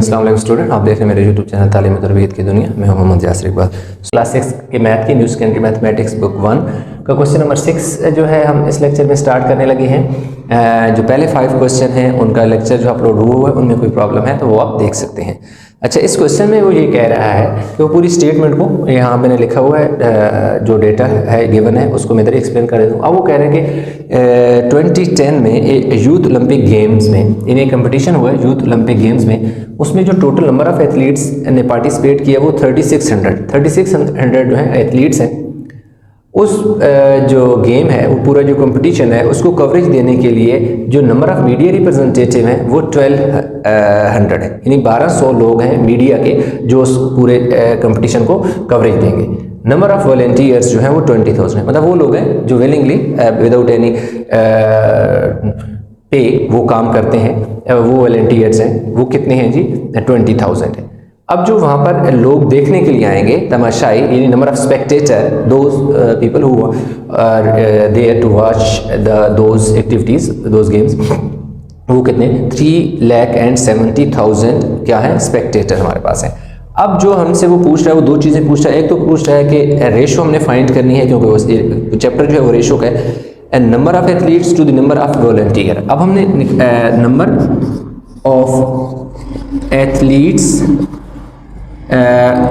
अस्सलाम वालेकुम स्टूडेंट, आप देख रहे हैं मेरे यूट्यूब चैनल तालीम और तरबियत की दुनिया। मैं मोहम्मद यासिर इकबाल। क्लास 6 के मैथ की न्यू सेकेंडरी मैथमेटिक्स बुक 1 का क्वेश्चन नंबर 6 जो है हम इस लेक्चर में स्टार्ट करने लगे हैं। जो पहले 5 क्वेश्चन हैं उनका लेक्चर जो अपलोड हुआ है उनमें कोई प्रॉब्लम है तो वो आप देख सकते हैं। अच्छा, इस क्वेश्चन में वो ये कह रहा है कि वो पूरी स्टेटमेंट को यहाँ मैंने लिखा हुआ है, जो डेटा है गिवन है उसको मैं इधर एक्सप्लेन कर देता हूँ। अब वो कह रहे हैं कि 2010 में यूथ ओलंपिक गेम्स में इन्हें कंपटीशन हुआ है यूथ ओलंपिक गेम्स में, उसमें जो टोटल नंबर ऑफ एथलीट्स ने पार्टिसिपेट किया वो 3600 जो है एथलीट्स हैं। उस जो गेम है वो पूरा जो कंपटीशन है उसको कवरेज देने के लिए जो नंबर ऑफ मीडिया रिप्रेजेंटेटिव हैं वो 1200 है, यानी 1200 लोग हैं मीडिया के जो उस पूरे कंपटीशन को कवरेज देंगे। नंबर ऑफ वॉलंटियर्स जो हैं वो 20,000 है, मतलब वो लोग हैं जो विलिंगली विदाउट एनी पे वो काम करते हैं, वो वॉलंटियर्स हैं। वो कितने हैं जी? 20,000 है। अब जो वहाँ पर लोग देखने के लिए आएंगे, तमाशाई, यानी number of spectator, those people who are there to watch those activities, those games, वो कितने? 3,70,000 क्या है? स्पेक्टेटर हमारे पास है। अब जो हमसे वो पूछ रहा है वो दो चीज़ें पूछ रहा है। एक तो पूछ रहा है कि रेशो हमने फाइंड करनी है, क्योंकि वो चैप्टर जो है वो रेशो का है, and number of athletes to the number of volunteer. अब हमने number of athletes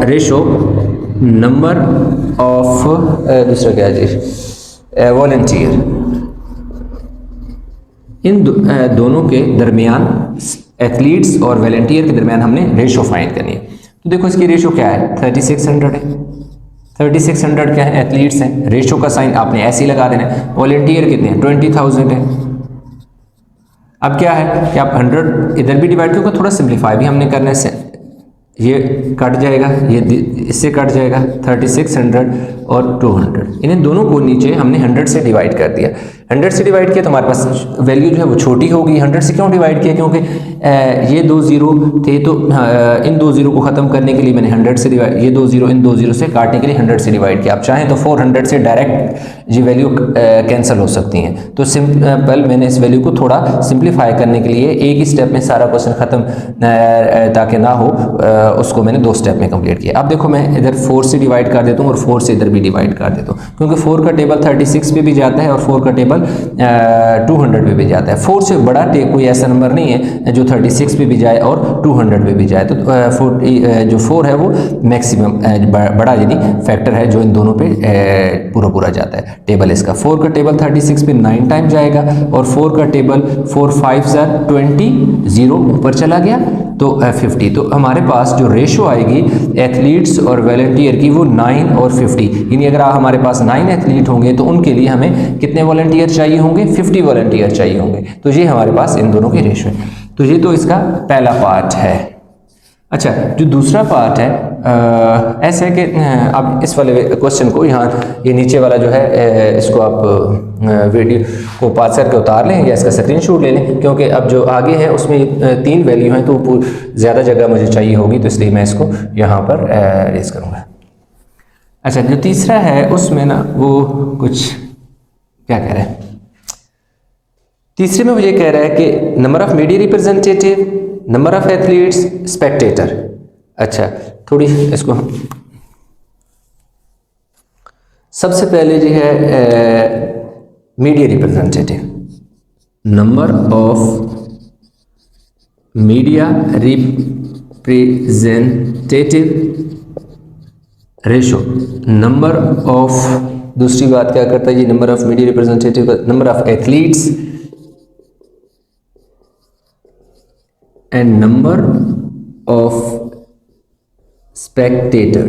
ratio number of दूसरा क्या जी वॉलंटियर, इन दोनों के दरमियान, एथलीट्स और वॉलंटियर के दरमियान हमने रेशो फाइंड करनी है। तो देखो इसकी रेशो क्या है? 3600 है। 3600 क्या है? एथलीट्स हैं। रेशो का साइन आपने ऐसे ही लगा देना है। वॉलंटियर कितने हैं? 20,000 है। अब क्या है कि आप 100 इधर भी डिवाइड करोगे, थोड़ा सिंप्लीफाई भी हमने करने से ये कट जाएगा, ये इससे कट जाएगा, 3600 और 200, इन्हें दोनों को नीचे हमने 100 से डिवाइड कर दिया। 100 से डिवाइड किया तो हमारे पास वैल्यू जो है वो छोटी होगी। 100 से क्यों डिवाइड किया? क्योंकि ये 2 जीरो थे तो इन 2 जीरो को ख़त्म करने के लिए मैंने 100 से डिवाइड, ये 2 जीरो इन 2 जीरो से काटने के लिए 100 से डिवाइड किया। आप चाहें तो 400 से डायरेक्ट ये वैल्यू कैंसिल हो सकती हैं। तो सिंपल मैंने इस वैल्यू को थोड़ा सिंप्लीफाई करने के लिए एक ही स्टेप में सारा क्वेश्चन ख़त्म ताकि ना हो, उसको मैंने 2 स्टेप में कंप्लीट किया। अब देखो मैं इधर 4 से डिवाइड कर देता हूँ और 4 से इधर भी डिवाइड कर देता हूँ, क्योंकि 4 का टेबल 36 पे भी जाता है और 4 का टेबल 200 पे भी जाता है। 4 से बड़ा कोई ऐसा नंबर नहीं है जो 36 पे भी जाए और 200 पे भी जाए। तो जो 4 है वो मैक्सिमम बड़ा यानी फैक्टर है जो इन दोनों पे पूरा जाता है। टेबल इसका 4 का टेबल 36 पे 9 टाइम जाएगा और 4 का टेबल 4 5 20, 0 ऊपर चला गया तो 50। तो हमारे पास जो रेशो आएगी एथलीट्स और वॉलंटियर की वो 9 और 50, यानी अगर हमारे पास 9 एथलीट होंगे तो उनके लिए हमें कितने वॉलंटियर चाहिए होंगे? 50 वॉलंटियर चाहिए होंगे। तो ये हमारे पास इन दोनों की रेशो है। तो ये तो इसका पहला पार्ट है। अच्छा, जो दूसरा पार्ट है ऐसा है कि अब इस वाले क्वेश्चन को यहाँ ये नीचे वाला जो है इसको आप वीडियो को पास करके उतार लें या इसका स्क्रीनशॉट ले लें, क्योंकि अब जो आगे है उसमें 3 वैल्यू हैं तो ज़्यादा जगह मुझे चाहिए होगी, तो इसलिए मैं इसको यहाँ पर रेज करूँगा। अच्छा, जो तीसरा है उसमें ना वो कुछ क्या कह रहा है? तीसरे में वो ये कह रहा है कि number of media representative, number of athletes, Spectator. अच्छा, थोड़ी इसको सबसे पहले जो है media representative, number of media representative ratio, number of, दूसरी बात क्या करता है ये number of media representative, number of athletes and number of Spectator.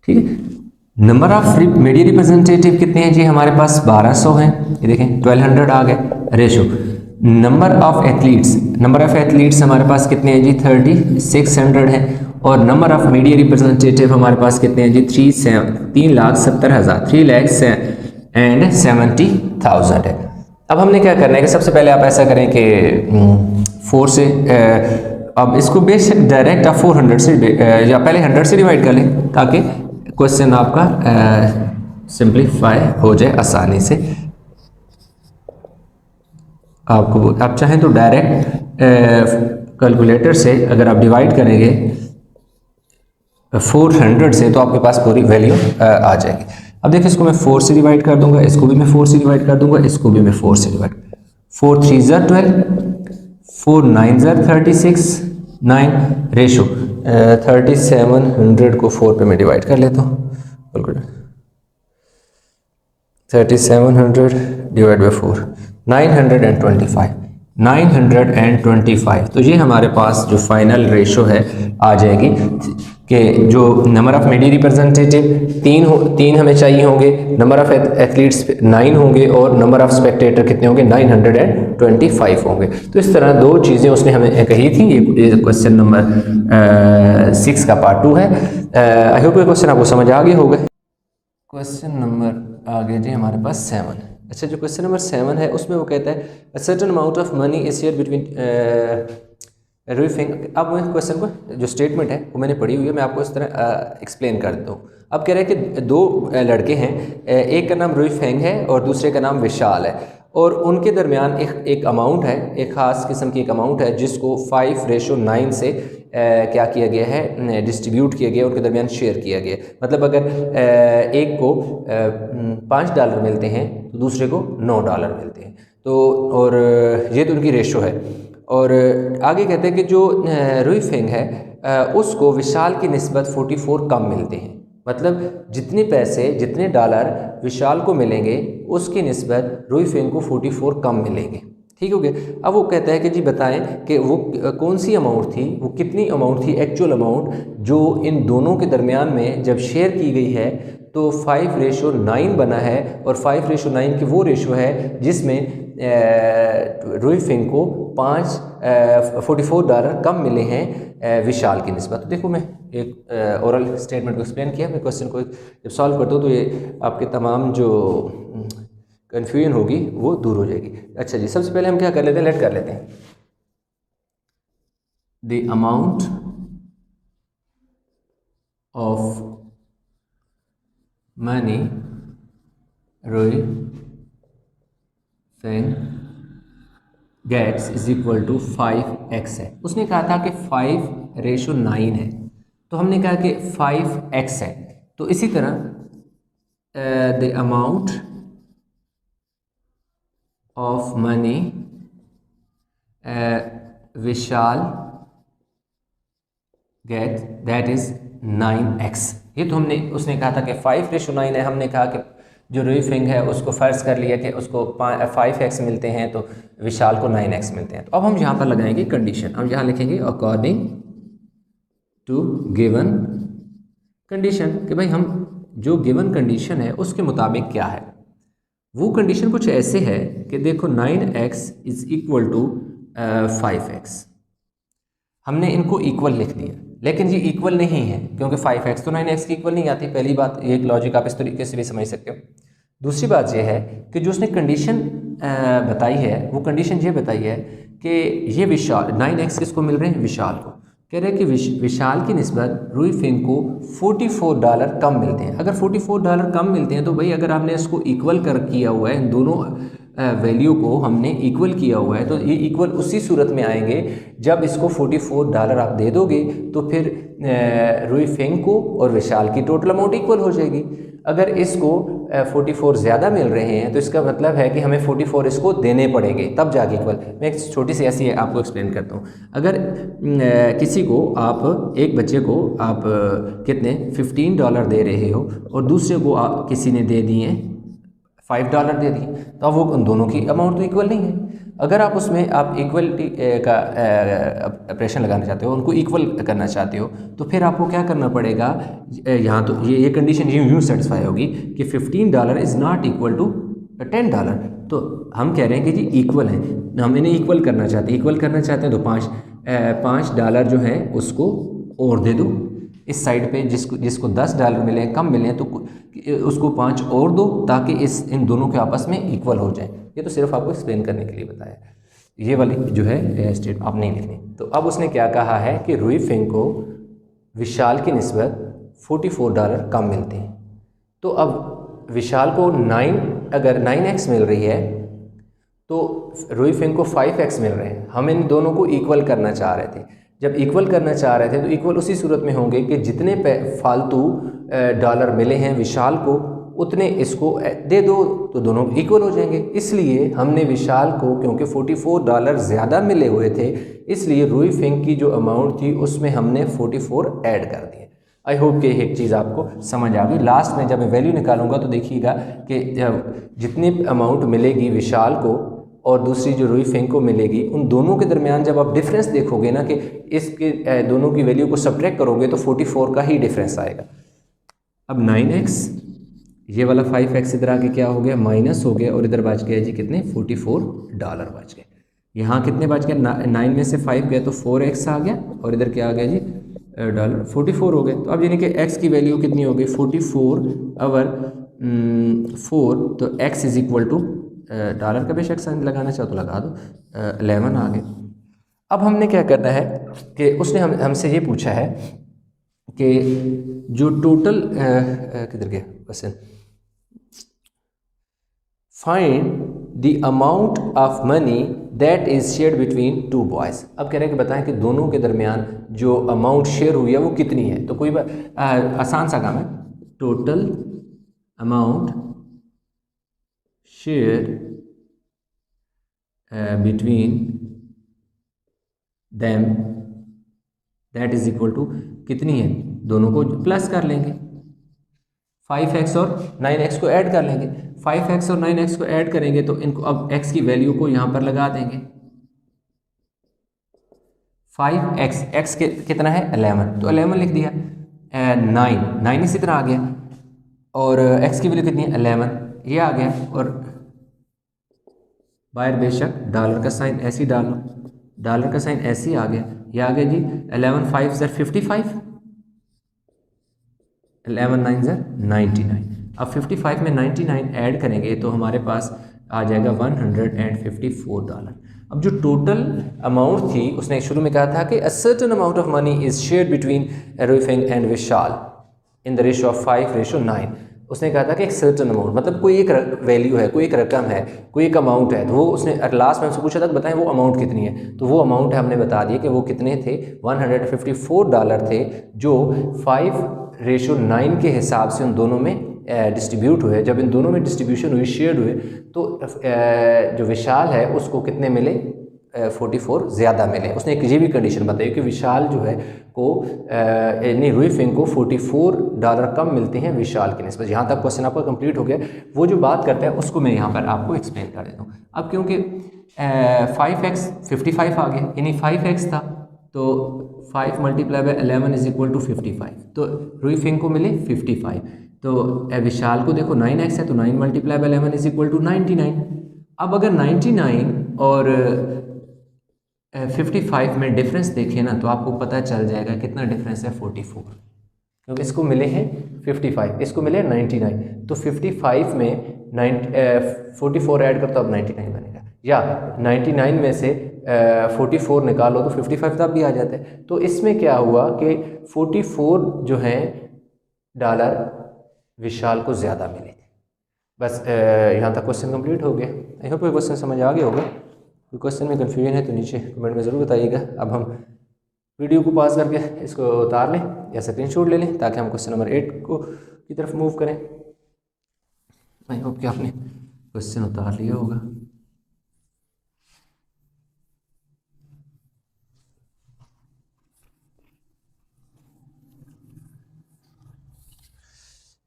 ठीक है, नंबर ऑफ मीडिया रिप्रेजेंटेटिव कितने हैं जी? हमारे पास 1200 हैं, ये देखें 1200 आ गए ratio. Number of athletes, number of athletes हमारे पास कितने हैं जी? 3600 है। और नंबर ऑफ मीडिया रिप्रेजेंटेटिव हमारे पास कितने हैं जी? 3,70,000, 3,70,000 है। अब हमने क्या करना है कि सबसे पहले आप ऐसा करें कि 4 से अब इसको बेशक डायरेक्ट आप 400 से या पहले 100 से डिवाइड कर लें ताकि क्वेश्चन आपका सिंप्लीफाई हो जाए आसानी से। आपको आप चाहें तो डायरेक्ट कैलकुलेटर से अगर आप डिवाइड करेंगे 400 से तो आपके पास पूरी वैल्यू आ जाएगी। अब देखिए इसको मैं 4 से डिवाइड कर दूंगा, इसको भी मैं 4 से डिवाइड कर दूंगा, इसको भी मैं 4 से डिवाइड, 4 3 ज़र 12, 4 9 ज़र 36, 9 रेशो 3700 को 4 पे मैं डिवाइड कर लेता हूँ। बिल्कुल 3700 डिवाइड बाई 4 925 तो ये हमारे पास जो फाइनल रेशो है आ जाएगी कि जो नंबर ऑफ मीडिया रिप्रेजेंटेटिव तीन हमें चाहिए होंगे, नंबर ऑफ एथलीट्स 9 होंगे और नंबर ऑफ स्पेक्टेटर कितने होंगे 925 होंगे। तो इस तरह दो चीज़ें उसने हमें कही थी। ये क्वेश्चन नंबर 6 का पार्ट 2 है। आई होप ये क्वेश्चन आपको समझ आ गए होगा। क्वेश्चन नंबर आगे जी हमारे पास 7। अच्छा, जो क्वेश्चन नंबर 7 है उसमें वो कहता है अ certain amount of money is share between roofing. अब मैं क्वेश्चन को जो स्टेटमेंट है वो मैंने पढ़ी हुई है, मैं आपको इस तरह एक्सप्लेन कर देता हूँ। अब कह रहे हैं कि दो लड़के हैं, एक का नाम रुई फेंग है और दूसरे का नाम विशाल है, और उनके दरमियान एक अमाउंट है, एक ख़ास किस्म की एक अमाउंट है जिसको 5:9 से क्या किया गया है, डिस्ट्रीब्यूट किया गया, उनके दरमियान शेयर किया गया। मतलब अगर एक को $5 मिलते हैं तो दूसरे को $9 मिलते हैं। तो और ये तो उनकी रेशो है। और आगे कहते हैं कि जो रुई फेंग है उसको विशाल की निस्बत 44 कम मिलते हैं। मतलब जितने पैसे जितने डॉलर विशाल को मिलेंगे उसकी निस्बत रुई फेंग को 44 कम मिलेंगे। ठीक हो गया। अब वो कहता है कि जी बताएं कि वो कौन सी अमाउंट थी, वो कितनी अमाउंट थी, एक्चुअल अमाउंट जो इन दोनों के दरमियान में जब शेयर की गई है तो 5:9 बना है। और 5:9 की वो रेशो है जिसमें रुई फेंग को $44 कम मिले हैं विशाल की निस्बत। तो देखो मैं एक ओरल स्टेटमेंट को एक्सप्लेन किया, मैं क्वेश्चन को जब सॉल्व करता हूँ तो ये आपके तमाम जो कन्फ्यूजन होगी वो दूर हो जाएगी। अच्छा जी, सबसे पहले हम क्या कर लेते हैं, लेट कर लेते हैं the amount of money Rui Feng gets is equal to 5x है। उसने कहा था कि 5:9 है, तो हमने कहा कि 5x है। तो इसी तरह the amount of money Vishal get that is 9x। ये तो हमने उसने कहा था कि 5:9 है, हमने कहा कि जो रुई फेंग है उसको फ़र्ज़ कर लिया कि उसको 5x मिलते हैं तो विशाल को 9x मिलते हैं। तो अब हम यहाँ पर लगाएंगे कंडीशन। हम यहाँ लिखेंगे अकॉर्डिंग टू गिवन कंडीशन, कि भाई हम जो गिवन कंडीशन है उसके मुताबिक क्या है। वो कंडीशन कुछ ऐसे है कि देखो 9x is equal to 5x। हमने इनको इक्वल लिख दिया, लेकिन ये इक्वल नहीं है क्योंकि 5x तो 9x की इक्वल नहीं आती। पहली बात, ये एक लॉजिक आप इस तरीके से भी समझ सकते हो। दूसरी बात ये है कि जो उसने कंडीशन बताई है वो कंडीशन ये बताई है कि ये विशाल 9x किसको मिल रहे हैं, विशाल को। कह रहे हैं कि विशाल की निस्बत रुई फेंग को $44 कम मिलते हैं। अगर $44 कम मिलते हैं तो भाई अगर आपने इसको इक्वल कर किया हुआ है, इन दोनों वैल्यू को हमने इक्वल किया हुआ है, तो ये इक्वल उसी सूरत में आएंगे जब इसको $44 आप दे दोगे तो फिर रुई फेंग को और विशाल की टोटल अमाउंट इक्वल हो जाएगी। अगर इसको 44 ज़्यादा मिल रहे हैं तो इसका मतलब है कि हमें 44 इसको देने पड़ेंगे तब जाके इक्वल। मैं एक छोटी सी ऐसी आपको एक्सप्लेन करता हूँ। अगर किसी को आप एक बच्चे को आप कितने $15 दे रहे हो और दूसरे को किसी ने दे दिए $5 दे दिए, तो अब वो उन दोनों की अमाउंट तो इक्वल नहीं है। अगर आप उसमें आप इक्वलिटी का ऑपरेशन लगाना चाहते हो, उनको इक्वल करना चाहते हो, तो फिर आपको क्या करना पड़ेगा, यहाँ तो ये कंडीशन यूँ सेटिस्फाई होगी कि $15 इज़ नॉट इक्वल टू $10। तो हम कह रहे हैं कि जी इक्वल है, हम इन्हें इक्वल करना चाहते हैं। इक्वल करना चाहते हैं तो $5 जो है उसको और दे दो इस साइड पे, जिसको $10 मिले कम मिले हैं तो उसको 5 और दो ताकि इन दोनों के आपस में इक्वल हो जाए। ये तो सिर्फ आपको एक्सप्लेन करने के लिए बताया, ये वाली जो है स्टेट आप नहीं लिखनी। तो अब उसने क्या कहा है कि रुई फेंग को विशाल की निस्बत $44 कम मिलते हैं। तो अब विशाल को अगर 9x मिल रही है तो रूई फिंग को 5x मिल रहे हैं, हम इन दोनों को इक्वल करना चाह रहे थे। जब इक्वल करना चाह रहे थे तो इक्वल उसी सूरत में होंगे कि जितने फालतू डॉलर मिले हैं विशाल को उतने इसको दे दो तो दोनों इक्वल हो जाएंगे। इसलिए हमने विशाल को, क्योंकि 44 डॉलर ज़्यादा मिले हुए थे, इसलिए रूई फिंग की जो अमाउंट थी उसमें हमने 44 ऐड कर दिए। आई होप कि एक चीज़ आपको समझ आ गई। लास्ट में जब मैं वैल्यू निकालूंगा तो देखिएगा कि जितनी अमाउंट मिलेगी विशाल को और दूसरी जो रूई फिंग को मिलेगी, उन दोनों के दरमियान जब आप डिफरेंस देखोगे ना कि इसके दोनों की वैल्यू को सब्ट्रैक्ट करोगे तो 44 का ही डिफरेंस आएगा। अब 9x, ये वाला 5x इधर आके क्या हो गया, माइनस हो गया, और इधर बच गया जी कितने, 44 डॉलर बच गए। यहाँ कितने बच गए, 9 में से 5 गए तो 4x आ गया, और इधर क्या आ गया जी डॉलर 44 हो गए। तो अब यानी कि x की वैल्यू कितनी हो गई 44 ओवर 4, तो x is equal to dollar का बेशक साइन लगाना चाहो तो लगा दो, 11 आ गए। अब हमने क्या करना है कि उसने हमसे ये पूछा है कि जो टोटल किधर गया question, find the amount of money that is shared between two boys. अब कह रहे हैं कि बताएं कि दोनों के दरमियान जो अमाउंट शेयर हुई है वो कितनी है। तो कोई आसान सा काम है, total amount share between them that is equal to कितनी है, दोनों को प्लस कर लेंगे, 5x और 9x को ऐड कर लेंगे। 5x और 9x को ऐड करेंगे तो इनको अब x की वैल्यू को यहाँ पर लगा देंगे। 5x, x कितना है 11, तो 11 लिख दिया। 9 इसी तरह आ गया, और x की वैल्यू कितनी है 11, ये आ गया, और बाहर बेशक डॉलर का साइन ऐसे ही डाल लो, डॉलर का साइन ऐसे ही आ गया, ये आ गया जी 11 5 ज़र 55, 11 9 ज़र 99। अब 55 में 99 ऐड करेंगे तो हमारे पास आ जाएगा 154 डॉलर। अब जो टोटल अमाउंट थी उसने शुरू में कहा था कि a certain amount of money is shared between Rui Feng and Vishal in the ratio of 5:9। उसने कहा था कि एक सर्टेन अमाउंट, मतलब कोई एक वैल्यू है, कोई एक रकम है, कोई एक अमाउंट है, तो वो उसने लास्ट में हमसे पूछा था कि बताएं वो अमाउंट कितनी है। तो वो अमाउंट है हमने बता दिया कि वो कितने थे, 154 डॉलर थे, जो 5:9 के हिसाब से उन दोनों में डिस्ट्रीब्यूट हुए। जब इन दोनों में डिस्ट्रीब्यूशन हुई, शेयर हुए, तो जो विशाल है उसको कितने मिले, 44 ज़्यादा मिले। उसने एक ये भी कंडीशन बताई कि विशाल जो है को यानी रूई फिंग को 44 डॉलर कम मिलते हैं विशाल की निस्बत। यहाँ तक क्वेश्चन आपका कंप्लीट हो गया। वो जो बात करता है उसको मैं यहाँ पर आपको एक्सप्लेन कर देता हूँ। अब क्योंकि 5x 55 आ गया, यानी 5x था तो 5 × 11 इज इक्वल टू 55, तो रूई फिंग को मिले 55। तो विशाल को देखो 9x है, तो 9 × 11 इज इक्वल टू 99। अब अगर 99 और 55 में डिफरेंस देखें ना तो आपको पता चल जाएगा कितना डिफरेंस है, 44, क्योंकि इसको मिले हैं 55, इसको मिले 99, तो 55 में 44 ऐड कर तो अब 99 बनेगा, या 99 में से 44 निकालो तो 55 तब भी आ जाता है। तो इसमें क्या हुआ कि 44 जो हैं डॉलर विशाल को ज़्यादा मिले थे। बस यहाँ तक क्वेश्चन कंप्लीट हो गया। आई होप क्वेश्चन समझ आ गया होगा। कोई क्वेश्चन में कन्फ्यूजन है तो नीचे कमेंट में ज़रूर बताइएगा। अब हम वीडियो को पॉज करके इसको उतार लें या स्क्रीनशॉट ले लें ताकि हम क्वेश्चन नंबर 8 की तरफ मूव करें। आई होप कि आपने क्वेश्चन उतार लिया होगा।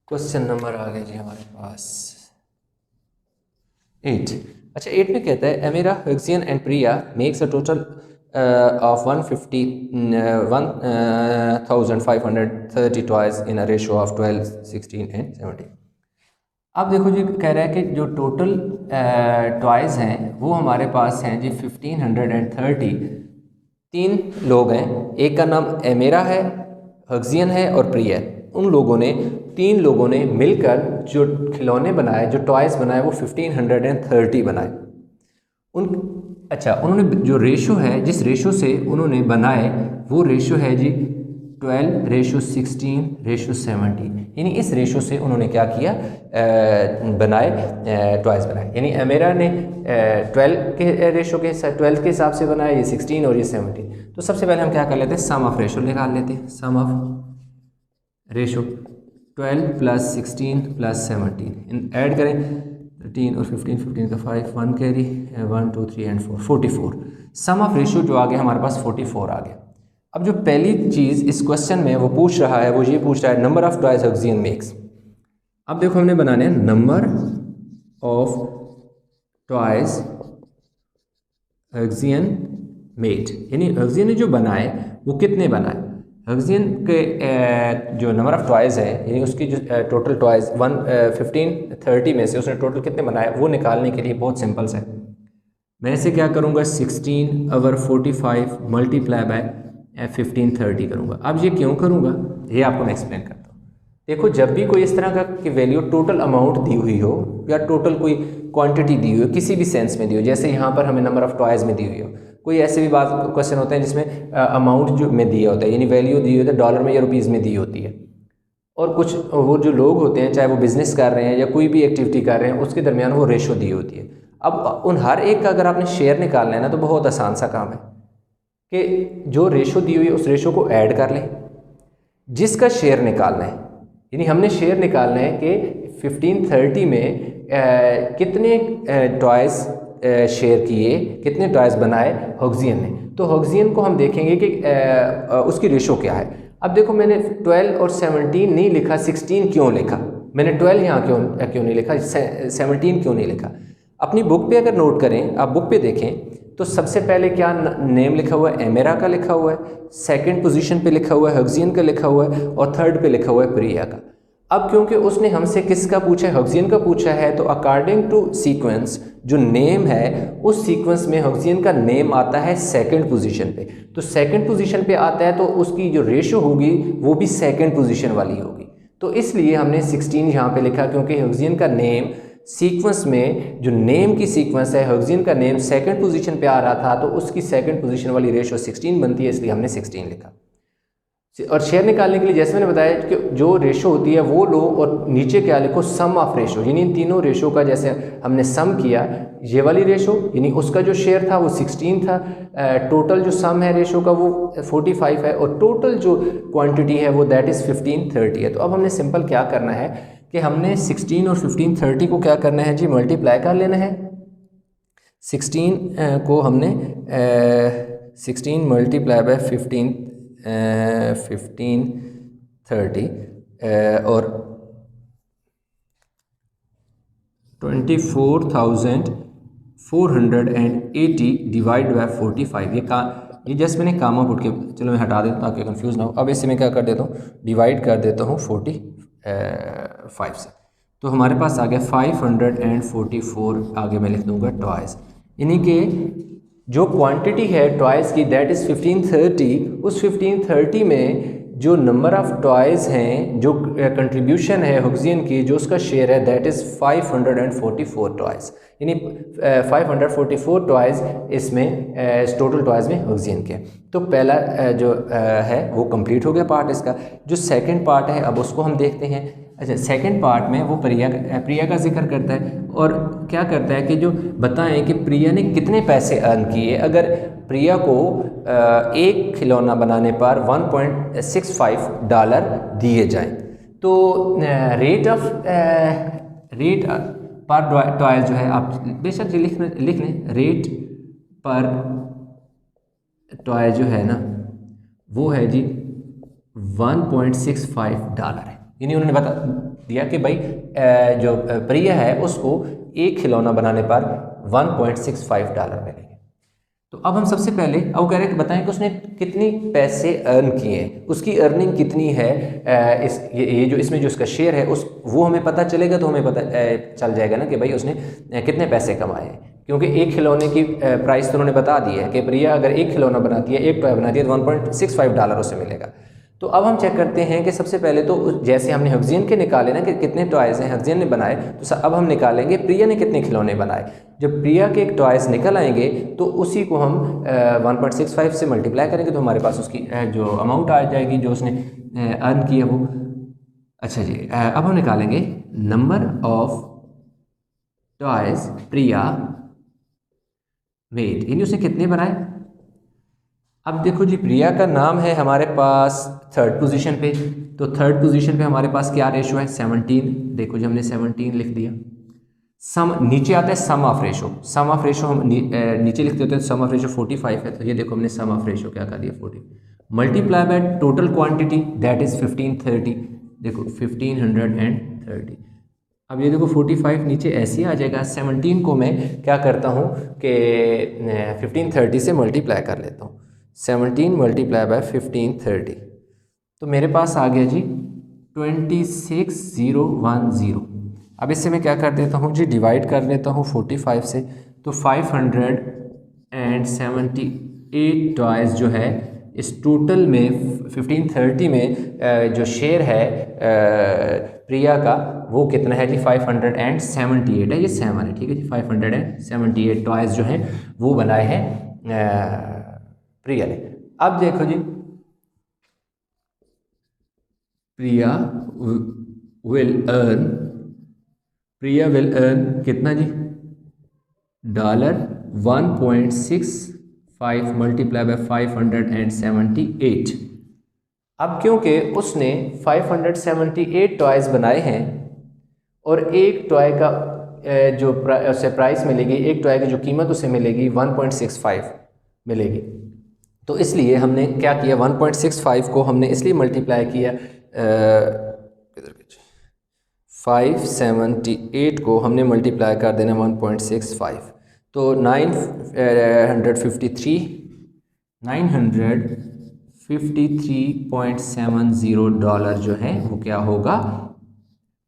क्वेश्चन नंबर आ गया जी हमारे पास 8। अच्छा 8 में कहता है Emera, Huxian and Priya makes a total of 1,530 toys in a ratio of 12, 16 and 17। अब देखो जी कह रहा है कि जो टोटल टॉयज़ हैं वो हमारे पास हैं जी 1530। 3 लोग हैं, एक का नाम एमेरा है, हग्जियन है और प्रिया। उन लोगों ने 3 लोगों ने मिलकर जो खिलौने बनाए, जो टॉयज़ बनाए वो 1530 बनाए। उन्होंने जो रेशो है, जिस रेशो से उन्होंने बनाए वो रेशो है जी 12:16:17, यानी इस रेशो से उन्होंने क्या किया, बनाए, टॉयज़ बनाए। यानी अमेरा ने 12 के रेशो के 12 के हिसाब से बनाया, ये 16 और ये 17। तो सबसे पहले हम क्या कर लेते हैं, सम ऑफ रेशो निकाल लेते हैं। सम ऑफ रेशो 12 + 16 + 17 ऐड करें, 13 और 15, 15 का 5, 1 carry, 1 2 3 and 4, 44। Sum of ratio जो आ गया हमारे पास 44 आ गया। अब जो पहली चीज़ इस क्वेश्चन में वो पूछ रहा है, वो ये पूछ रहा है नंबर ऑफ टॉयज हेक्सियन मेक्स। अब देखो हमने बनाने हैं नंबर ऑफ टॉयज हेक्सियन मेड, यानी हेक्सियन ने जो बनाए वो कितने बनाए। हेक्सियन के जो नंबर ऑफ टॉयज है, यानी उसकी जो टोटल टॉयज 1530 में से उसने टोटल कितने बनाए वो निकालने के लिए बहुत सिंपल है। मैं इसे क्या करूँगा, 16/45 मल्टीप्लाई बाय 1530 करूँगा। अब ये क्यों करूँगा ये आपको मैं एक्सप्लेन करता हूँ। देखो जब भी कोई इस तरह का कि वैल्यू टोटल अमाउंट दी हुई हो या टोटल कोई क्वांटिटी दी हुई हो, किसी भी सेंस में दी हो, जैसे यहाँ पर हमें नंबर ऑफ टॉयज में दी हुई हो, कोई ऐसे भी बात क्वेश्चन होते हैं जिसमें अमाउंट जो में दिया होता है, यानी वैल्यू दी होती है डॉलर में या रुपीज़ में दी होती है, और कुछ वो जो लोग होते हैं चाहे वो बिज़नेस कर रहे हैं या कोई भी एक्टिविटी कर रहे हैं उसके दरमियान वो रेशो दी होती है। अब उन हर एक का अगर आपने शेयर निकालना है ना तो बहुत आसान सा काम है कि जो रेशो दी हुई है उस रेशो को ऐड कर लें, जिसका शेयर निकालना है, यानी हमने शेयर निकालना है कि 1530 में कितने टॉयज़ शेयर किए, कितने टॉयज़ बनाए हेक्सियन ने। तो हेक्सियन को हम देखेंगे कि उसकी रेशो क्या है। अब देखो मैंने 12 और 17 नहीं लिखा, 16 क्यों लिखा, मैंने 12 यहाँ क्यों नहीं लिखा, 17 क्यों नहीं लिखा। अपनी बुक पे अगर नोट करें, आप बुक पे देखें तो सबसे पहले क्या नेम लिखा हुआ है, एमेरा का लिखा हुआ है, सेकंड पोजीशन पे लिखा हुआ है हेक्सियन का लिखा हुआ है, और थर्ड पे लिखा हुआ है प्रिया का। अब क्योंकि उसने हमसे किसका पूछा है, हेक्सियन का पूछा है, तो अकॉर्डिंग टू सीक्वेंस जो नेम है उस सीक्वेंस में हेक्सियन का नेम आता है सेकंड पोजीशन पे। तो सेकंड पोजीशन पे आता है तो उसकी जो रेशो होगी वो भी सेकंड पोजीशन वाली होगी। तो इसलिए हमने 16 यहाँ पे लिखा, क्योंकि हेक्सियन का नेम सीक्वेंस में जो नेम की सीक्वेंस है, हेक्सियन का नेम सेकंड पोजीशन पे आ रहा था तो उसकी सेकंड पोजीशन वाली रेशो 16 बनती है, इसलिए हमने 16 लिखा। और शेयर निकालने के लिए जैसे मैंने बताया कि जो रेशो होती है वो लो और नीचे क्या लिखो, सम ऑफ रेशो, यानी इन तीनों रेशो का जैसे हमने सम किया, ये वाली रेशो यानी उसका जो शेयर था वो 16 था, टोटल जो सम है रेशो का वो 45 है, और टोटल जो क्वांटिटी है वो दैट इज़ 1530 है। तो अब हमने सिंपल क्या करना है कि हमने 16 और 1530 को क्या करना है जी, मल्टीप्लाई कर लेना है। 16 को हमने 16 मल्टीप्लाई बाय 1530 और 24,480 डिवाइड बाय 45, ये जस्ट मैंने कामा पुट के, चलो मैं हटा देता हूँ ताकि कंफ्यूज ना हो। अब इसे मैं क्या कर देता हूँ, डिवाइड कर देता हूँ 45 से, तो हमारे पास आ गया 544, आगे मैं लिख दूंगा टॉयज़, यानी कि जो क्वांटिटी है टॉयज़ की दैट इज़ 1530। उस 1530 में जो नंबर ऑफ़ टॉयज़ हैं, जो कंट्रीब्यूशन है हेक्सियन की, जो उसका शेयर है दैट इज़ 544 टॉयज़, यानी 544 टॉयज़ इसमें टोटल टॉयज़ में हेक्सियन के। तो पहला जो है वो कंप्लीट हो गया पार्ट इसका। जो सेकंड पार्ट है अब उसको हम देखते हैं। अच्छा, सेकंड पार्ट में वो प्रिया का जिक्र करता है और क्या करता है कि जो बताएं कि प्रिया ने कितने पैसे अर्न किए अगर प्रिया को एक खिलौना बनाने पर $1.65 दिए जाएं। तो रेट पर टॉय जो है, आप बेशक जी लिख लें, रेट पर टॉय जो है ना वो है जी $1.65 है। यानी उन्होंने बता दिया कि भाई जो प्रिया है उसको एक खिलौना बनाने पर $1.65 मिलेंगे। तो अब हम सबसे पहले अब कह रहे हैं कि बताएं कि उसने कितनी पैसे अर्न किए हैं, उसकी अर्निंग कितनी है, ये जो इसमें जो उसका शेयर है उस वो हमें पता चलेगा तो हमें पता चल जाएगा ना कि भाई उसने कितने पैसे कमाए हैं। क्योंकि एक खिलौने की प्राइस तो उन्होंने बता दी है कि प्रिया अगर एक खिलौना बनाती है, एक टॉय बनाती है तो $1.65 उसे मिलेगा। तो अब हम चेक करते हैं कि सबसे पहले तो जैसे हमने हफ्जियन के निकाले ना कि कितने टॉयज़ हैं हफ्जियन ने बनाए, तो अब हम निकालेंगे प्रिया ने कितने खिलौने बनाए। जब प्रिया के एक टॉयज़ निकल आएंगे तो उसी को हम 1.65 से मल्टीप्लाई करेंगे तो हमारे पास उसकी जो अमाउंट आ जाएगी जो उसने अर्न किया वो। अच्छा जी, अब हम निकालेंगे number of toys Priya made, यानी उसने कितने बनाए। अब देखो जी, प्रिया का नाम है हमारे पास थर्ड पोजीशन पे, तो थर्ड पोजीशन पे हमारे पास क्या रेशो है 17। देखो जी हमने 17 लिख दिया। सम नीचे आता है sum of ratio, sum of ratio हम नीचे लिखते होते हैं, सम ऑफ रेशो 45 है, तो ये देखो हमने सम ऑफ रेशो क्या कर दिया 40 multiply by total quantity that is 1530। देखो 1530। अब ये देखो 45 नीचे ऐसे ही आ जाएगा। 17 को मैं क्या करता हूँ कि 1530 से मल्टीप्लाई कर लेता हूँ। 17 मल्टीप्लाई बाय 1530 तो मेरे पास आ गया जी 26010। अब इससे मैं क्या कर देता हूँ जी, डिवाइड कर लेता हूँ 45 से, तो 578 टॉयज़ जो है इस टोटल में 1530 में जो शेयर है प्रिया का वो कितना है जी 578 है, ये 7 है, ठीक है जी। 578 टॉयज़ जो हैं वो बनाए हैं प्रिया ने। अब देखो जी, प्रिया विल अर्न कितना जी $1.65 मल्टीप्लाई बाय 578। अब क्योंकि उसने 578 टॉयज़ बनाए हैं और एक टॉय का जो उसे प्राइस मिलेगी, एक टॉय की जो कीमत उसे मिलेगी 1.65 मिलेगी, तो इसलिए हमने क्या किया 1.65 को हमने इसलिए मल्टीप्लाई किया 578 को हमने मल्टीप्लाई कर देना 1.65, तो 953.70 डॉलर जो है वो क्या होगा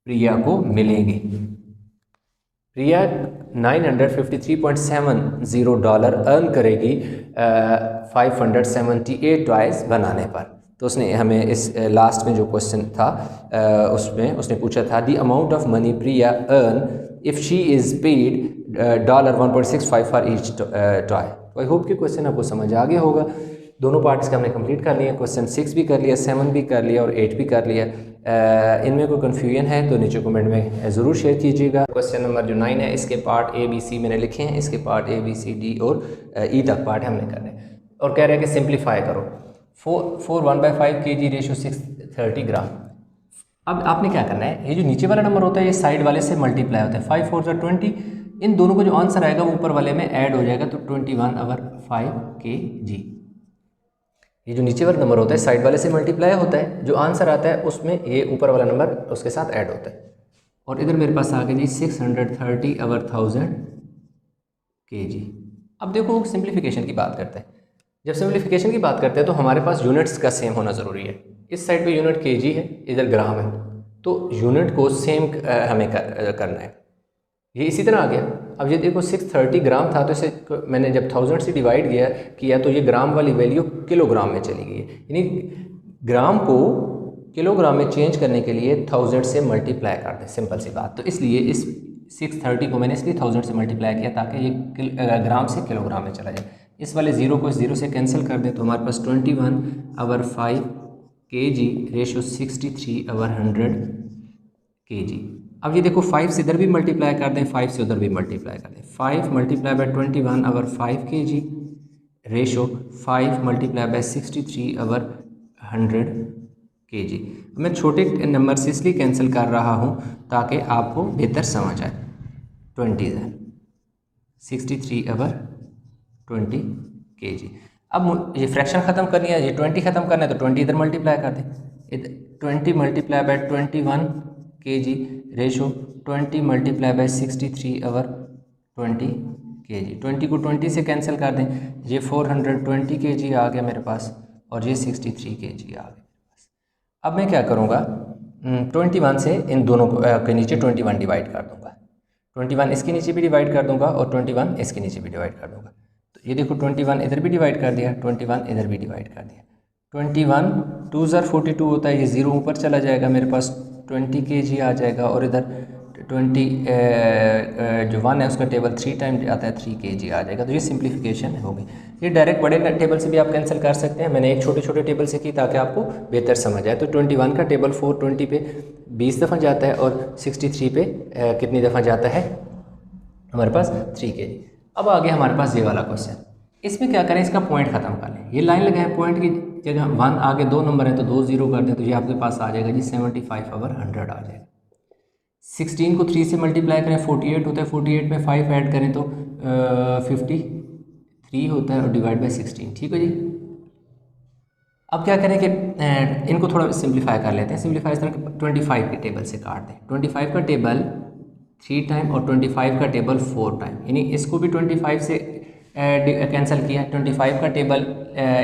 प्रिया को मिलेंगे। प्रिया 953.70 डॉलर अर्न करेगी 578 टॉयज़ बनाने पर। तो उसने हमें इस लास्ट में जो क्वेश्चन था उसमें उसने पूछा था the amount of money Priya earn if she is paid $1.65 for each toy. तो आई होप कि क्वेश्चन आपको समझ आ गया होगा। दोनों पार्ट्स का हमने कंप्लीट कर लिया, क्वेश्चन 6 भी कर लिया, 7 भी कर लिया और 8 भी कर लिया। इनमें कोई कन्फ्यूजन है तो नीचे कमेंट में ज़रूर शेयर कीजिएगा। क्वेश्चन नंबर जो 9 है इसके पार्ट A B C मैंने लिखे हैं, इसके part A B C D और E तक पार्ट हमने करने और कह रहे हैं कि सिंप्लीफाई करो। 4 1/5 kg रेशो 630 ग्राम। अब आपने क्या करना है, ये जो नीचे वाला नंबर होता है ये साइड वाले से मल्टीप्लाई होता है, 5 4 20, इन दोनों को जो आंसर आएगा वो ऊपर वाले में ऐड हो जाएगा, तो 21/5 kg। ये जो नीचे वाला नंबर होता है साइड वाले से मल्टीप्लाई होता है, जो आंसर आता है उसमें ये ऊपर वाला नंबर उसके साथ ऐड होता है। और इधर मेरे पास आ गया जी 630/1000 kg। अब देखो सिंप्लीफिकेशन की बात करते हैं। जब सिंप्लीफिकेशन की बात करते हैं तो हमारे पास यूनिट्स का सेम होना ज़रूरी है। इस साइड पे यूनिट kg है, इधर ग्राम है, तो यूनिट को सेम हमें करना है। ये इसी तरह आ गया। अब ये देखो 630 ग्राम था, तो इसे मैंने जब 1000 से डिवाइड किया तो ये ग्राम वाली वैल्यू किलोग्राम में चली गई है। यानी ग्राम को किलोग्राम में चेंज करने के लिए 1000 से मल्टीप्लाई कर दें, सिंपल सी बात। तो इसलिए इस 630 को मैंने इसलिए 1000 से मल्टीप्लाई किया ताकि ये ग्राम से किलोग्राम में चला जाए। इस वाले ज़ीरो को इस ज़ीरो से कैंसिल कर दें तो हमारे पास 21/5 kg रेशो 63/100 kg। अब ये देखो 5 से इधर भी मल्टीप्लाई कर दें, 5 से उधर भी मल्टीप्लाई कर दें। 5 multiply by 21/5 kg ratio 5 multiply by 63/100 kg। मैं छोटे नंबर से इसलिए कैंसिल कर रहा हूँ ताकि आपको बेहतर समझ आए। 20 63/20 kg। अब ये फ्रैक्शन ख़त्म करनी है, ये 20 ख़त्म करना है तो 20 इधर मल्टीप्लाई कर दें। 20 multiply by 21 kg ratio 20 multiply by 63/20 kg। 20 को 20 से कैंसिल कर दें, ये 420 kg आ गया मेरे पास और ये 63 kg आ गया मेरे पास। अब मैं क्या करूँगा 21 से इन दोनों के नीचे 21 डिवाइड कर दूँगा, 21 इसके नीचे भी डिवाइड कर दूँगा और 21 इसके नीचे भी डिवाइड कर दूँगा। तो ये देखो 21 इधर भी डिवाइड कर दिया, 21 इधर भी डिवाइड कर दिया। 21 2 ज़र 42 होता है, ये ज़ीरो ऊपर चला जाएगा, मेरे पास 20 kg आ जाएगा, और इधर 20 जो 1 है उसका टेबल 3 टाइम आता है, 3 kg आ जाएगा। तो ये सिंप्लीफिकेशन होगी। ये डायरेक्ट बड़े टेबल से भी आप कैंसिल कर सकते हैं, मैंने एक छोटे छोटे टेबल से की ताकि आपको बेहतर समझ आए। तो 21 का टेबल 420 पे 20 दफ़ा जाता है, और 63 पे कितनी दफ़ा जाता है हमारे पास 3 kg। अब आगे हमारे पास ये वाला क्वेश्चन, इसमें क्या करें, इसका पॉइंट ख़त्म कर लें। ये लाइन लगाएं, पॉइंट की जगह 1 आगे 2 नंबर है तो 2 0 कर दें, तो ये आपके पास आ जाएगा जी 75/100 आ जाएगा। 16 को 3 से मल्टीप्लाई करें 48 होता है, 48 में 5 ऐड करें तो 53 होता है, और डिवाइड बाई 16। ठीक है जी। अब क्या करें कि इनको थोड़ा सिंप्लीफाई कर लेते हैं। सिंप्लीफाई इस तरह 25 के टेबल से काट दें। 25 का टेबल 3 टाइम और 25 का टेबल 4 टाइम, यानी इसको भी 25 से कैंसिल किया। 25 का टेबल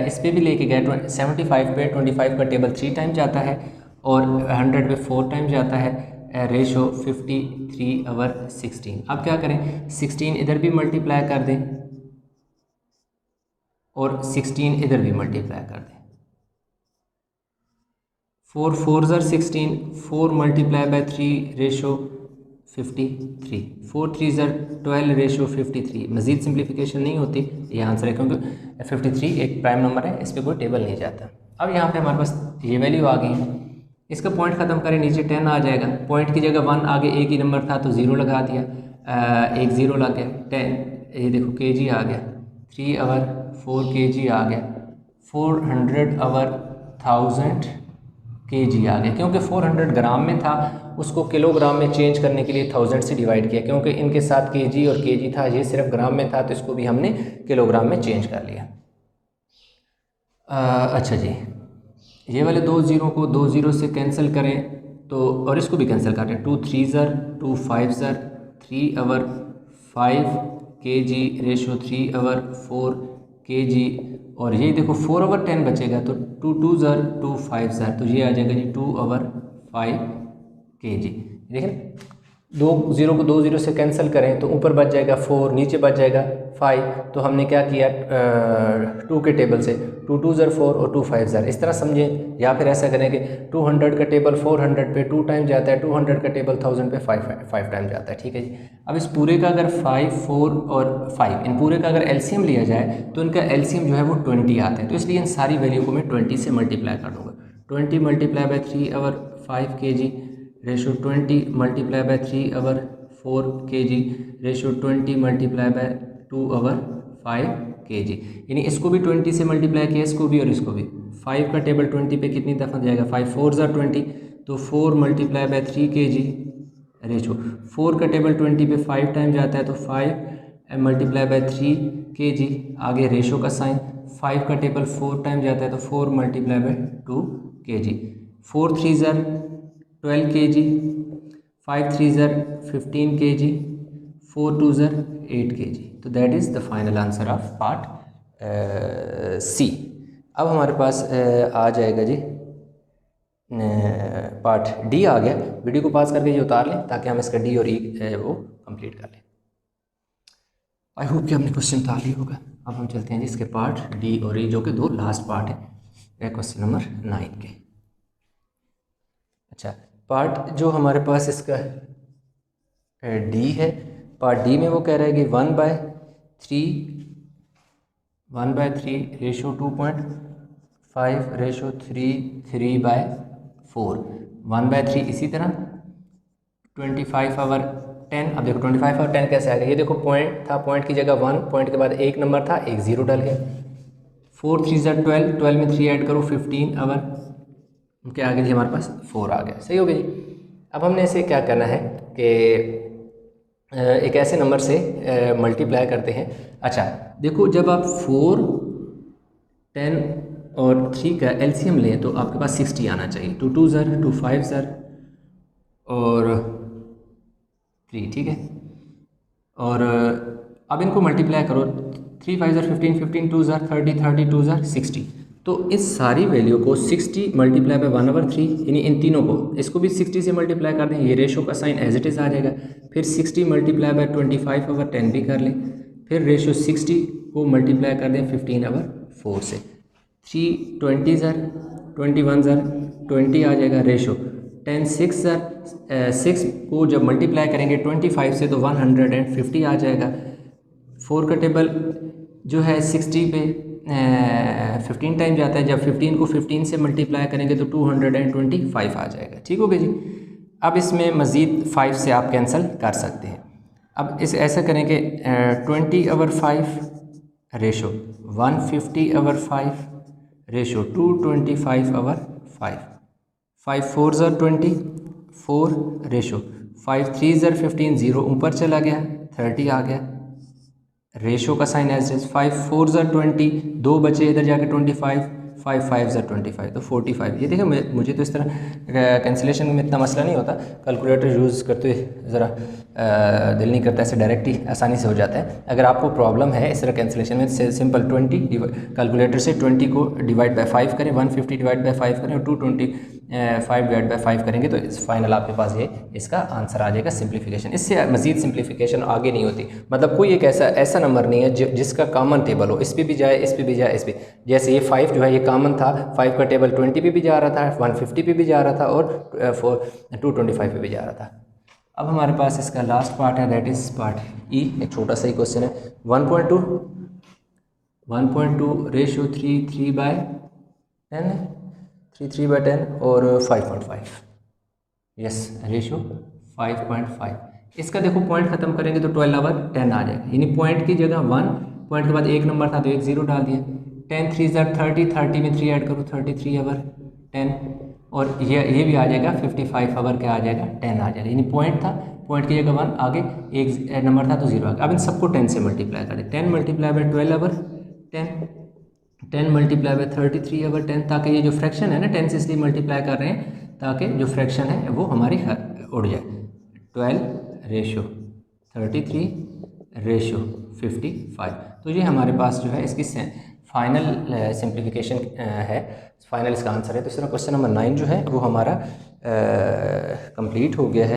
इस पर भी लेके गए, 75 पे 25 का टेबल 3 टाइम जाता है, और 100 पे 4 टाइम जाता है। रेशो 53/16। अब क्या करें, 16 इधर भी मल्टीप्लाई कर दें, और 16 इधर भी मल्टीप्लाई कर दें। 4 4 ज़र 16, 4 मल्टीप्लाई बाई 3 रेशो 53, 4 3 ज़र 12 रेशो 53। मज़ीद सिंप्लीफिकेशन नहीं होती, ये आंसर है, क्योंकि 53 एक प्राइम नंबर है, इस पर कोई टेबल नहीं जाता। अब यहाँ पे हमारे पास ये वैल्यू आ गई है, इसका पॉइंट ख़त्म करें, नीचे 10 आ जाएगा। पॉइंट की जगह 1 आगे एक ही नंबर था तो 0 लगा दिया, एक 0 लग गया। 10 ये देखो kg आ गया, 3 आवर 4 kg आ गया, 400 आवर 1000 kg आ गया, क्योंकि 400 ग्राम में था, उसको किलोग्राम में चेंज करने के लिए 1000 से डिवाइड किया, क्योंकि इनके साथ kg और kg था, ये सिर्फ ग्राम में था, तो इसको भी हमने किलोग्राम में चेंज कर लिया। अच्छा जी, ये वाले 2 0 को 2 0 से कैंसिल करें तो, और इसको भी कैंसिल करें, 2 3 ज़र 2 5 ज़र 3 आवर 5 kg रेशो 3 आवर 4 kg, और ये देखो 4 आवर 10 बचेगा, तो 2 2 ज़र 2 5 ज़र, तो ये आ जाएगा जी 2 आवर 5 kg। देखें 2 0 को 2 0 से कैंसिल करें तो ऊपर बच जाएगा 4, नीचे बच जाएगा 5, तो हमने क्या किया 2 के टेबल से 2 2 ज़र 4 और 2 5 ज़र, इस तरह समझें। या फिर ऐसा करें कि 200 का टेबल 400 पे 2 टाइम जाता है, 200 का टेबल 1000 पे 5 टाइम जाता है। ठीक है जी। अब इस पूरे का अगर 5 4 और 5 इन पूरे का अगर एलसीएम लिया जाए तो इनका एलसीएम जो है वो 20 आता है, तो इसलिए इन सारी वैल्यू को मैं 20 से मल्टीप्लाई कर दूँगा। 20 मल्टीप्लाई बाई 3 आवर 5 kg रेशो 20 मल्टीप्लाई बाई 3 आवर 4 kg रेशो 20 मल्टीप्लाई बाई 2 आवर 5 kg, यानी इसको भी 20 से मल्टीप्लाई किया, इसको भी और इसको भी। 5 का टेबल 20 पे कितनी दफ़ा जाएगा, 5 4 ज़र 20, तो 4 मल्टीप्लाई बाई 3 kg रेशो 4 का टेबल 20 पे 5 टाइम जाता है, तो 5 मल्टीप्लाई बाई 3 kg, आगे रेशो का साइन, 5 का टेबल 4 टाइम जाता है, तो 4 मल्टीप्लाई बाई 2 kg, 4 3 ज़र 12 kg, 5 3 ज़र 15 kg, 4 2 ज़र 8 kg। तो that is the final answer of part C. अब हमारे पास आ जाएगा जी पार्ट डी आ गया। वीडियो को पास करके ये उतार लें ताकि हम इसका डी और ई वो कंप्लीट कर लें। आई होप कि हमने क्वेश्चन उतार लिया होगा। अब हम चलते हैं जी इसके पार्ट डी और ई, जो कि 2 लास्ट पार्ट है क्वेश्चन नंबर 9 के। अच्छा, पार्ट जो हमारे पास इसका डी है, पार्ट डी में वो कह रहा है कि 1/3 रेशो 2.5 रेशो 3/4, 1/3। इसी तरह 25 आवर 10। अब देखो 25 आवर 10 कैसे आ गया, ये देखो पॉइंट था, पॉइंट की जगह 1, पॉइंट के बाद एक नंबर था, एक 0 डल गया। 4 3 ज़र 12, 12 में 3 ऐड करो 15 आवर, क्या आ गया जी हमारे पास 4 आ गया। सही हो गया जी। अब हमने इसे क्या करना है कि एक ऐसे नंबर से मल्टीप्लाई करते हैं। अच्छा देखो, जब आप 4 10 और 3 का एलसीएम लें तो आपके पास 60 आना चाहिए। 2 2 ज़र 2 5 ज़र और 3, ठीक है। और अब इनको मल्टीप्लाई करो, 3 5 ज़र 15, 15 2 ज़र 30, 30 2 ज़र 60। तो इस सारी वैल्यू को 60 मल्टीप्लाई बाई 1/3, यानी इन तीनों को, इसको भी 60 से मल्टीप्लाई कर दें, ये रेशो का साइन एज इट इज़ आ जाएगा। फिर 60 मल्टीप्लाई बाई 25/10 भी कर लें, फिर रेशो 60 को मल्टीप्लाई कर दें 15/4 से। 3 20 ज़र 21 ज़र 20 आ जाएगा रेशो 10 6 ज़र 6 को जब मल्टीप्लाई करेंगे 25 से तो 150 आ जाएगा। 4 का टेबल जो है 60 पे 15 टाइम जाता है, जब 15 को 15 से मल्टीप्लाई करेंगे तो 225 आ जाएगा। ठीक हो गया जी। अब इसमें मज़ीद 5 से आप कैंसिल कर सकते हैं। अब इस ऐसा करेंगे 20/5 रेशो 150/5 रेशो 225/5 5 4 ज़र 20 4 रेशो 5 3 ज़र 15 0 ऊपर चला गया 30 आ गया रेशो का साइन एज इज 5 4 ज़र 20 2 बचे इधर जाके 25 5 5 ज़र 25 तो 45। ये देखिए मुझे तो इस तरह कैंसिलेशन में इतना मसला नहीं होता, कैलकुलेटर यूज़ करते हुए ज़रा दिल नहीं करता, ऐसे डायरेक्ट ही आसानी से हो जाता है। अगर आपको प्रॉब्लम है इस तरह कैंसिलेशन में सिंपल 20 कैलकुलेटर से 20 को डिवाइड बाय 5 करें, 150 डिवाइड बाय 5 करें और 225 डिवाइड बाय 5 करेंगे तो फाइनल आपके पास ये इसका आंसर आ जाएगा सिंप्लीफिकेशन। इससे मज़ीद सिंप्लीफिकेशन आगे नहीं होती, मतलब कोई एक ऐसा नंबर नहीं है जिसका कॉमन टेबल हो, इस पे भी जाए इस पे भी जाए इस पे। जैसे ये 5 जो है ये कॉमन था, 5 का टेबल 20 पे भी जा रहा था, 150 पे भी जा रहा था और 225 पे भी जा रहा था। अब हमारे पास इसका लास्ट पार्ट है, दैट इज़ पार्ट ई। एक छोटा सा ही क्वेश्चन है 1.2 रेशो 3/10 3/10 और 5.5 यस रेशो 5.5। इसका देखो पॉइंट ख़त्म करेंगे तो 12/10 आ जाएगा, यानी पॉइंट की जगह 1 पॉइंट के बाद एक नंबर था तो एक ज़ीरो डाल दिया। 10 3 ज़र 30 30 में 3 ऐड करो 33/10 और ये भी आ जाएगा 55 क्या आ जाएगा 10 आ जाएगा, यानी पॉइंट था पॉइंट की जगह 1 आगे एक नंबर था तो 0 आ गया। अब इन सबको 10 से मल्टीप्लाई करें, 10 मल्टीप्लाई बाय 12/10 10 मल्टीप्लाई बाय 33/10, ताकि ये जो फ्रैक्शन है ना 10 से इसलिए मल्टीप्लाई कर रहे हैं ताकि जो फ्रैक्शन है वो हमारी उड़ जाए। 12 रेशो 33 रेशो 55। तो ये हमारे पास जो है इसकी फाइनल सिंप्लीफिकेशन है, फाइनल इसका आंसर है। तो इस तरह क्वेश्चन नंबर 9 जो है वो हमारा कंप्लीट हो गया है।